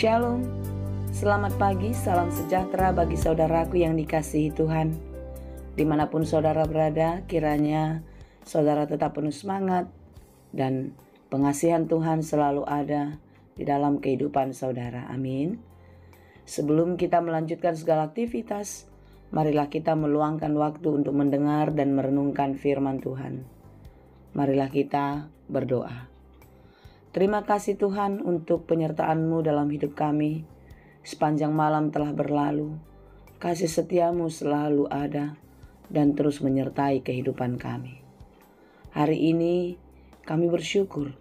Shalom, selamat pagi, salam sejahtera bagi saudaraku yang dikasihi Tuhan. Dimanapun saudara berada, kiranya saudara tetap penuh semangat dan pengasihan Tuhan selalu ada di dalam kehidupan saudara. Amin. Sebelum kita melanjutkan segala aktivitas, marilah kita meluangkan waktu untuk mendengar dan merenungkan firman Tuhan. Marilah kita berdoa. Terima kasih Tuhan untuk penyertaan-Mu dalam hidup kami. Sepanjang malam telah berlalu, kasih setia-Mu selalu ada dan terus menyertai kehidupan kami. Hari ini kami bersyukur,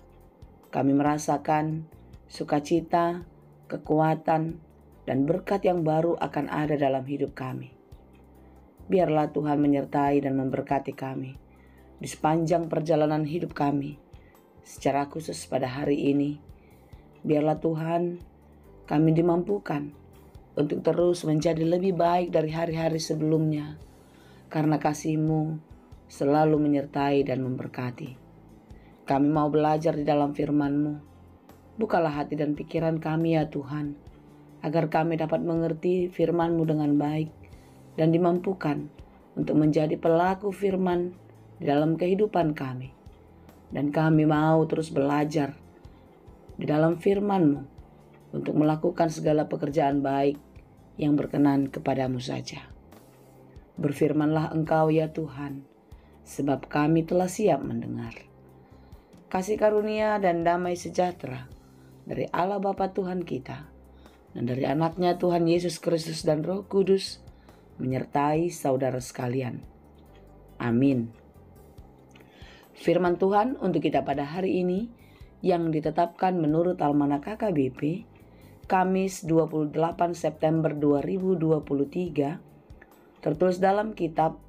kami merasakan sukacita, kekuatan, dan berkat yang baru akan ada dalam hidup kami. Biarlah Tuhan menyertai dan memberkati kami di sepanjang perjalanan hidup kami. Secara khusus pada hari ini, biarlah Tuhan kami dimampukan untuk terus menjadi lebih baik dari hari-hari sebelumnya, karena kasih-Mu selalu menyertai dan memberkati. Kami mau belajar di dalam firman-Mu. Bukalah hati dan pikiran kami ya Tuhan, agar kami dapat mengerti firman-Mu dengan baik dan dimampukan untuk menjadi pelaku firman di dalam kehidupan kami. Dan kami mau terus belajar di dalam firman-Mu untuk melakukan segala pekerjaan baik yang berkenan kepadamu saja. Berfirmanlah Engkau ya Tuhan, sebab kami telah siap mendengar. Kasih karunia dan damai sejahtera dari Allah Bapa Tuhan kita dan dari anaknya Tuhan Yesus Kristus dan Roh Kudus menyertai saudara sekalian. Amin. Firman Tuhan untuk kita pada hari ini yang ditetapkan menurut Almanak KKBP Kamis 28 September 2023 tertulis dalam kitab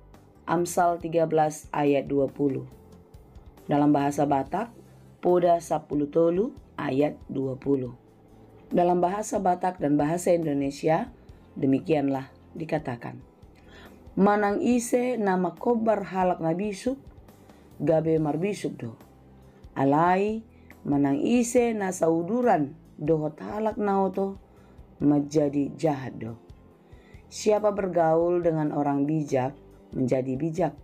Amsal 13 ayat 20. Dalam bahasa Batak, Poda 10 Tolu ayat 20. Dalam bahasa Batak dan bahasa Indonesia, demikianlah dikatakan. Manang ise nama kobar halak nabisuk, gabe marbisuk do. Alai manang ise na sauduran dohot halak naoto menjadi jahat do. Siapa bergaul dengan orang bijak menjadi bijak,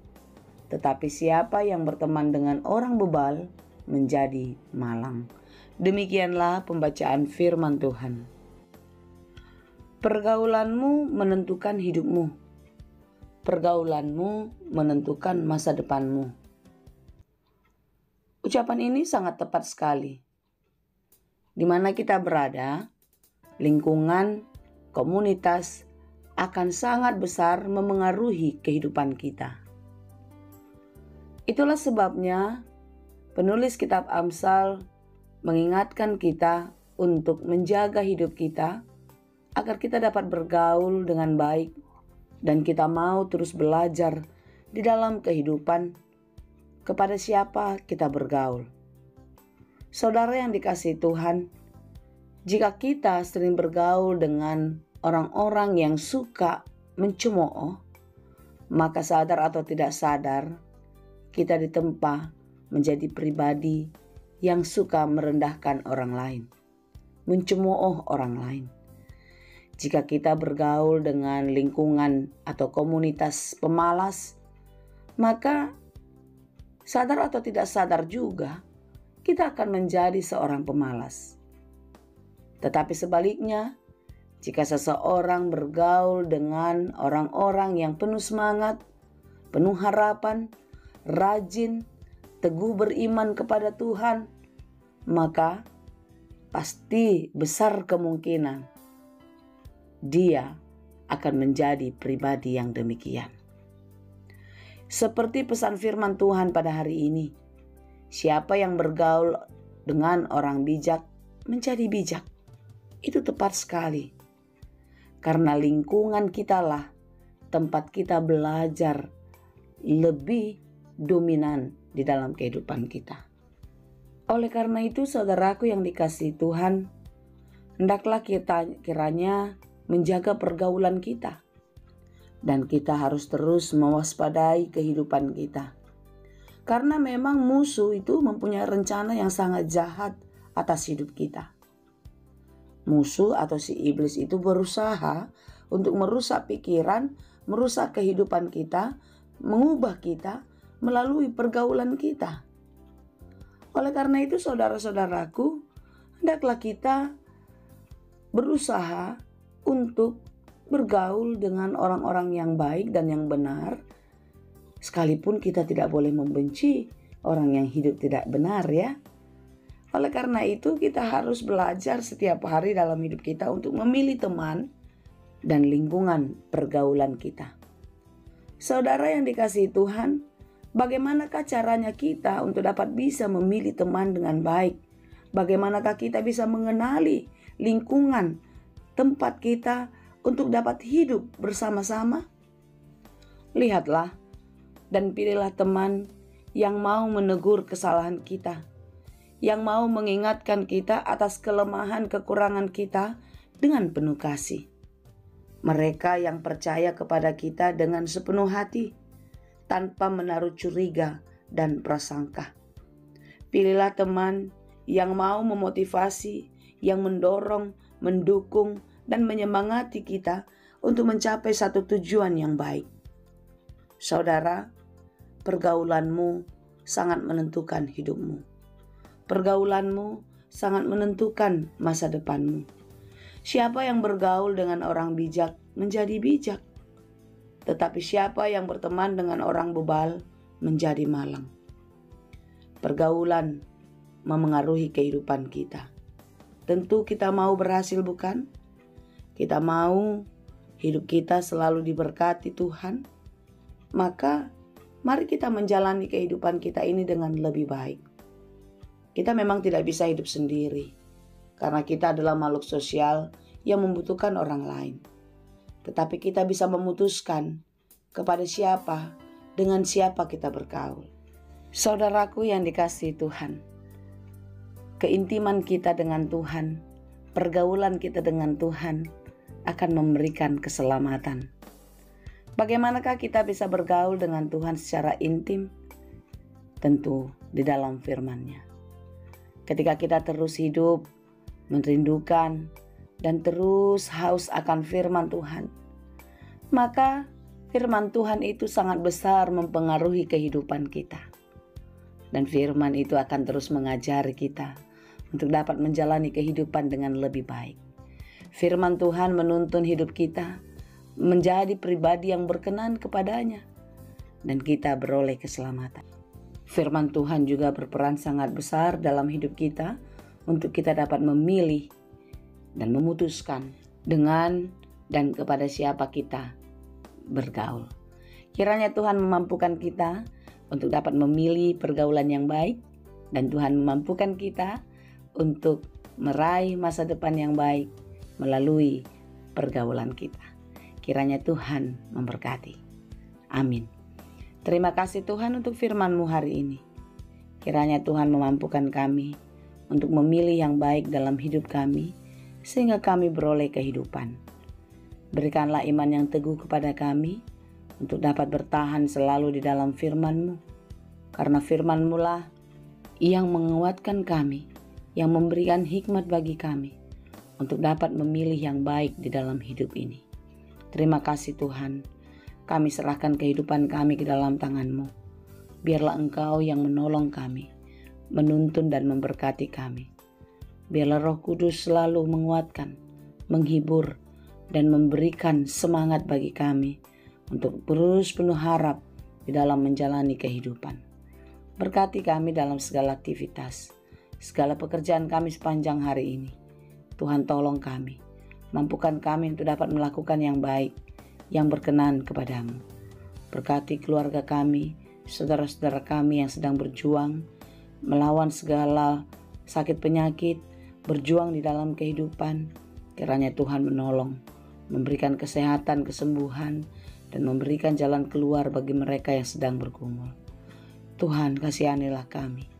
tetapi siapa yang berteman dengan orang bebal menjadi malang. Demikianlah pembacaan firman Tuhan. Pergaulanmu menentukan hidupmu. Pergaulanmu menentukan masa depanmu. Ucapan ini sangat tepat sekali. Di mana kita berada, lingkungan, komunitas akan sangat besar memengaruhi kehidupan kita. Itulah sebabnya penulis kitab Amsal mengingatkan kita untuk menjaga hidup kita agar kita dapat bergaul dengan baik dan kita mau terus belajar di dalam kehidupan kepada siapa kita bergaul. Saudara yang dikasihi Tuhan, jika kita sering bergaul dengan orang-orang yang suka mencemooh, maka sadar atau tidak sadar, kita ditempa menjadi pribadi yang suka merendahkan orang lain, mencemooh orang lain. Jika kita bergaul dengan lingkungan atau komunitas pemalas, maka sadar atau tidak sadar juga, kita akan menjadi seorang pemalas. Tetapi sebaliknya, jika seseorang bergaul dengan orang-orang yang penuh semangat, penuh harapan, rajin, teguh beriman kepada Tuhan, maka pasti besar kemungkinan dia akan menjadi pribadi yang demikian. Seperti pesan firman Tuhan pada hari ini, siapa yang bergaul dengan orang bijak menjadi bijak. Itu tepat sekali. Karena lingkungan kitalah tempat kita belajar lebih dominan di dalam kehidupan kita. Oleh karena itu, saudaraku yang dikasihi Tuhan, hendaklah kita kiranya menjaga pergaulan kita. Dan kita harus terus mewaspadai kehidupan kita. Karena memang musuh itu mempunyai rencana yang sangat jahat atas hidup kita. musuh atau si iblis itu berusaha untuk merusak pikiran, merusak kehidupan kita, mengubah kita melalui pergaulan kita. Oleh karena itu saudara-saudaraku, hendaklah kita berusaha untuk bergaul dengan orang-orang yang baik dan yang benar, sekalipun kita tidak boleh membenci orang yang hidup tidak benar ya. Oleh karena itu kita harus belajar setiap hari dalam hidup kita untuk memilih teman dan lingkungan pergaulan kita. Saudara yang dikasihi Tuhan, bagaimanakah caranya kita untuk dapat bisa memilih teman dengan baik? Bagaimanakah kita bisa mengenali lingkungan tempat kita untuk dapat hidup bersama-sama? Lihatlah dan pilihlah teman yang mau menegur kesalahan kita, yang mau mengingatkan kita atas kelemahan kekurangan kita dengan penuh kasih. Mereka yang percaya kepada kita dengan sepenuh hati, tanpa menaruh curiga dan prasangka. Pilihlah teman yang mau memotivasi, yang mendorong, mendukung, dan menyemangati kita untuk mencapai satu tujuan yang baik. Saudara, pergaulanmu sangat menentukan hidupmu. Pergaulanmu sangat menentukan masa depanmu. Siapa yang bergaul dengan orang bijak menjadi bijak, tetapi siapa yang berteman dengan orang bebal menjadi malang. Pergaulan memengaruhi kehidupan kita. Tentu kita mau berhasil, bukan? Kita mau hidup kita selalu diberkati Tuhan. Maka mari kita menjalani kehidupan kita ini dengan lebih baik. Kita memang tidak bisa hidup sendiri, karena kita adalah makhluk sosial yang membutuhkan orang lain. Tetapi kita bisa memutuskan kepada siapa, dengan siapa kita bergaul. Saudaraku yang dikasihi Tuhan, keintiman kita dengan Tuhan, pergaulan kita dengan Tuhan akan memberikan keselamatan. Bagaimanakah kita bisa bergaul dengan Tuhan secara intim? Tentu di dalam firman-Nya. Ketika kita terus hidup, merindukan, dan terus haus akan firman Tuhan, maka firman Tuhan itu sangat besar mempengaruhi kehidupan kita. Dan firman itu akan terus mengajari kita untuk dapat menjalani kehidupan dengan lebih baik. Firman Tuhan menuntun hidup kita menjadi pribadi yang berkenan kepadanya, dan kita beroleh keselamatan. Firman Tuhan juga berperan sangat besar dalam hidup kita untuk kita dapat memilih dan memutuskan dengan dan kepada siapa kita bergaul. Kiranya Tuhan memampukan kita untuk dapat memilih pergaulan yang baik, dan Tuhan memampukan kita untuk meraih masa depan yang baik melalui pergaulan kita. Kiranya Tuhan memberkati. Amin. Terima kasih Tuhan untuk firman-Mu hari ini. Kiranya Tuhan memampukan kami untuk memilih yang baik dalam hidup kami, sehingga kami beroleh kehidupan. Berikanlah iman yang teguh kepada kami untuk dapat bertahan selalu di dalam firman-Mu, karena firman-Mu lah yang menguatkan kami, yang memberikan hikmat bagi kami untuk dapat memilih yang baik di dalam hidup ini. Terima kasih Tuhan. Kami serahkan kehidupan kami ke dalam tangan-Mu. Biarlah Engkau yang menolong kami, menuntun dan memberkati kami. Biarlah Roh Kudus selalu menguatkan, menghibur, dan memberikan semangat bagi kami untuk terus penuh harap di dalam menjalani kehidupan. Berkati kami dalam segala aktivitas, segala pekerjaan kami sepanjang hari ini. Tuhan tolong kami, mampukan kami untuk dapat melakukan yang baik, yang berkenan kepadamu. Berkati keluarga kami, saudara-saudara kami yang sedang berjuang melawan segala sakit penyakit, berjuang di dalam kehidupan. Kiranya Tuhan menolong, memberikan kesehatan, kesembuhan, dan memberikan jalan keluar bagi mereka yang sedang bergumul. Tuhan, kasihanilah kami,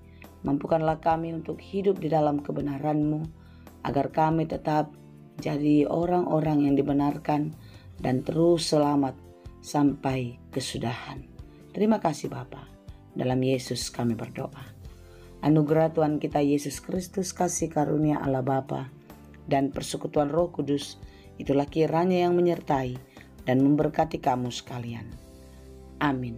mampukanlah kami untuk hidup di dalam kebenaran-Mu, agar kami tetap jadi orang-orang yang dibenarkan dan terus selamat sampai kesudahan. Terima kasih Bapa. Dalam Yesus kami berdoa. Anugerah Tuhan kita Yesus Kristus, kasih karunia Allah Bapa, dan persekutuan Roh Kudus itulah kiranya yang menyertai dan memberkati kamu sekalian. Amin.